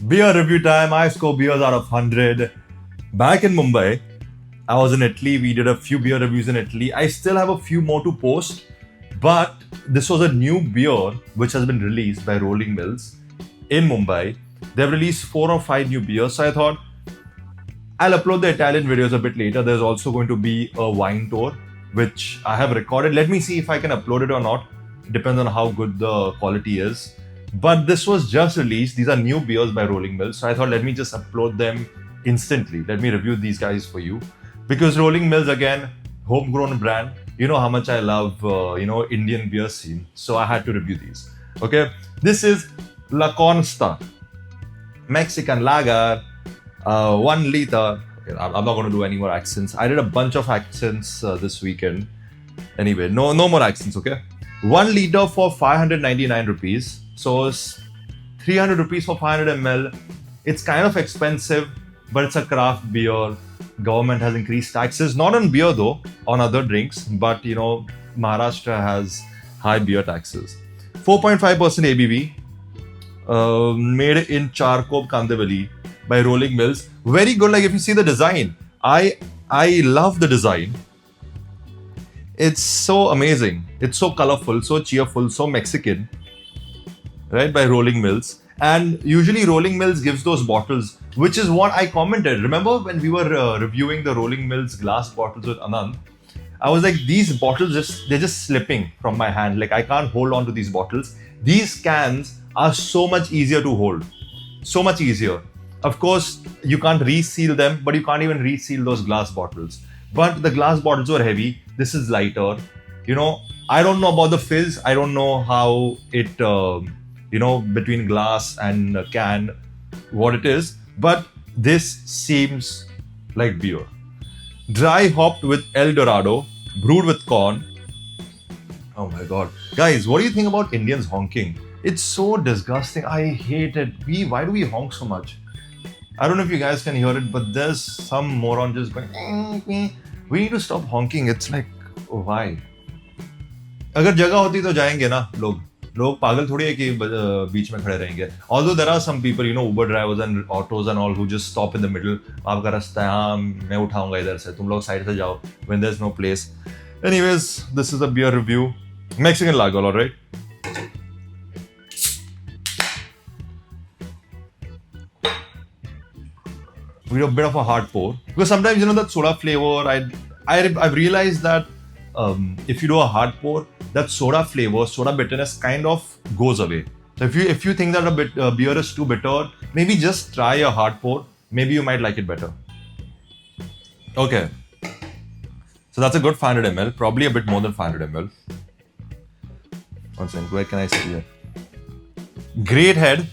Beer review time. I score beers out of 100. Back in Mumbai, I was in Italy. We did a few beer reviews in Italy. I still have a few more to post, but this was a new beer which has been released by Rolling Mills in Mumbai. They've released 4 or 5 new beers, so I thought I'll upload the Italian videos a bit later. There's also going to be a wine tour, which I have recorded. Let me see if I can upload it or not. It depends on how good the quality is. But this was just released. These are new beers by Rolling Mills. So I thought, let me just upload them instantly. Let me review these guys for you. Because Rolling Mills, again, homegrown brand. You know how much I love, Indian beer scene. So I had to review these. Okay. This is La Cornstar. Mexican lager. 1 liter. Okay, I'm not going to do any more accents. I did a bunch of accents this weekend. Anyway, no more accents, okay? 1 liter for 599 rupees. So it's 300 rupees for 500 ml. It's kind of expensive, but it's a craft beer. Government has increased taxes, not on beer though, on other drinks. But Maharashtra has high beer taxes. 4.5% ABV. Made in Charkov, Kandivali by Rolling Mills. Very good. Like if you see the design, I love the design. It's so amazing. It's so colorful, so cheerful, so Mexican. Right, by Rolling Mills. And usually Rolling Mills gives those bottles, which is what I commented. Remember when we were reviewing the Rolling Mills glass bottles with Anand? I was like, these bottles they're just slipping from my hand. Like I can't hold on to these bottles. These cans are so much easier to hold. So much easier. Of course, you can't reseal them, but you can't even reseal those glass bottles. But the glass bottles were heavy. This is lighter. I don't know about the fizz. I don't know how it, between glass and can, what it is. But this seems like beer. Dry hopped with El Dorado, brewed with corn. Oh my God. Guys, what do you think about Indians honking? It's so disgusting. I hate it. Why do we honk so much? I don't know if you guys can hear it, but there's some moron just going. We need to stop honking. It's like, why? अगर जगह होती तो जाएंगे ना लोग पागल थोड़ी है कि बीच में खड़े रहेंगे. Although there are some people, Uber drivers and autos and all who just stop in the middle. आपका रास्ता है, हाँ मैं उठाऊंगा इधर से, तुम लोग साइड से जाओ. When there's no place. Anyways, this is a beer review. Mexican lager, alright. We do a bit of a hard pour because sometimes that soda flavor. I've realized that if you do a hard pour, that soda flavor, soda bitterness kind of goes away. So if you think that a beer is too bitter, maybe just try a hard pour. Maybe you might like it better. Okay, so that's a good 500 ml, probably a bit more than 500 ml. One second, where can I see it? Great head,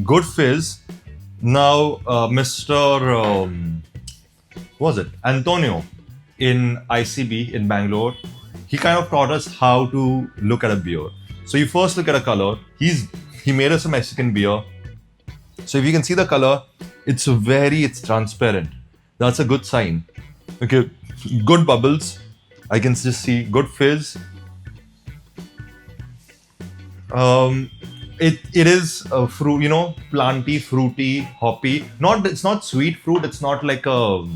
good fizz. Now, Mr. What was it? Antonio in ICB in Bangalore, he kind of taught us how to look at a beer. So you first look at a color. He made us a Mexican beer. So if you can see the color, it's transparent. That's a good sign. Okay, good bubbles. I can just see good fizz. It is fruit, planty, fruity, hoppy. It's not sweet fruit. It's not like a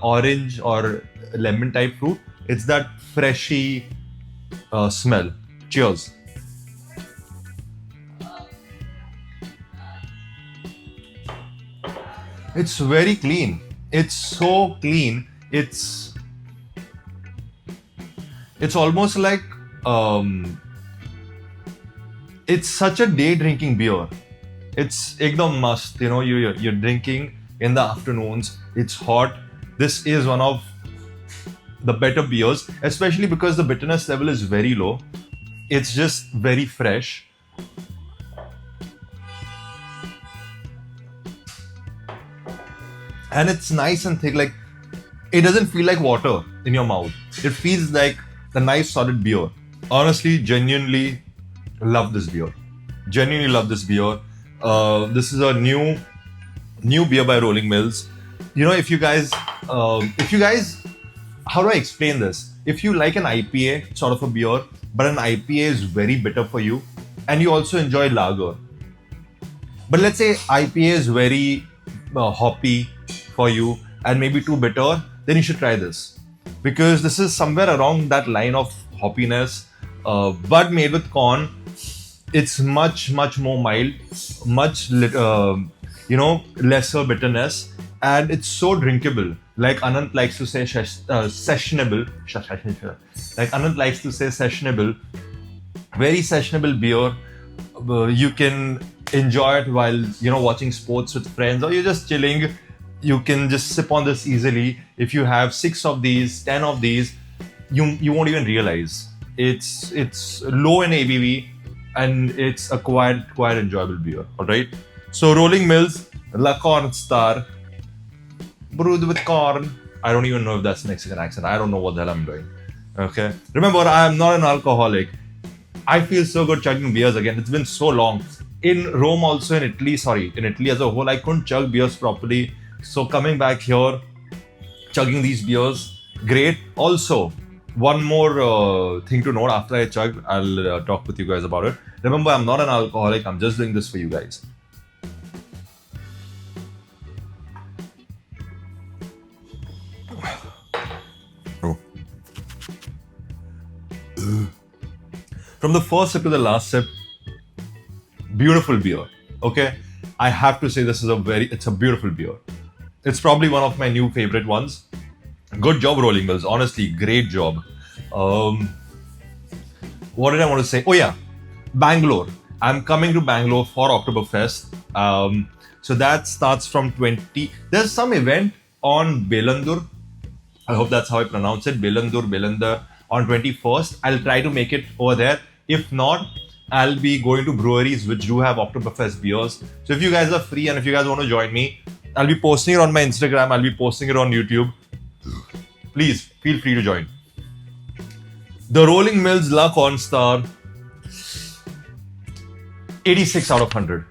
orange or lemon type fruit. It's that freshy smell. Cheers. It's very clean. It's so clean. It's almost like it's such a day drinking beer. It's ekdam must. You're drinking in the afternoons. It's hot. This is one of the better beers, especially because the bitterness level is very low. It's just very fresh. And it's nice and thick. Like, it doesn't feel like water in your mouth. It feels like a nice solid beer. Honestly, genuinely love this beer. Genuinely love this beer. This is a new beer by Rolling Mills. If you guys, how do I explain this? If you like an IPA sort of a beer, but an IPA is very bitter for you, and you also enjoy lager, But let's say IPA is very hoppy for you and maybe too bitter, then you should try this. Because this is somewhere around that line of hoppiness, but made with corn. It's much more mild, lesser bitterness, and it's so drinkable. Like Anant likes to say, sessionable. Like Anant likes to say, sessionable. Very sessionable beer. You can enjoy it while watching sports with friends, or you're just chilling. You can just sip on this easily. If you have 6 of these, 10 of these, you won't even realize. It's low in ABV, and it's a quite enjoyable beer. All right. So Rolling Mills La Cornstar, brewed with corn. I don't even know if that's Mexican accent. I don't know what the hell I'm doing. Okay. Remember, I am not an alcoholic. I feel so good chugging beers again. It's been so long. In Rome, also in Italy as a whole, I couldn't chug beers properly. So coming back here, chugging these beers, great. Also, one more thing to note after I chug, I'll talk with you guys about it. Remember, I'm not an alcoholic. I'm just doing this for you guys. Oh. From the first sip to the last sip, beautiful beer. Okay, I have to say this is it's a beautiful beer. It's probably one of my new favorite ones. Good job, Rolling Mills. Honestly, great job. What did I want to say? Oh yeah, Bangalore. I'm coming to Bangalore for Oktoberfest. So that starts from 20. There's some event on Belandur. I hope that's how I pronounce it. Belandar on 21st. I'll try to make it over there. If not, I'll be going to breweries which do have Oktoberfest beers. So if you guys are free and if you guys want to join me, I'll be posting it on my Instagram. I'll be posting it on YouTube. Please feel free to join. The Rolling Mills La Cornstar, 86 out of 100.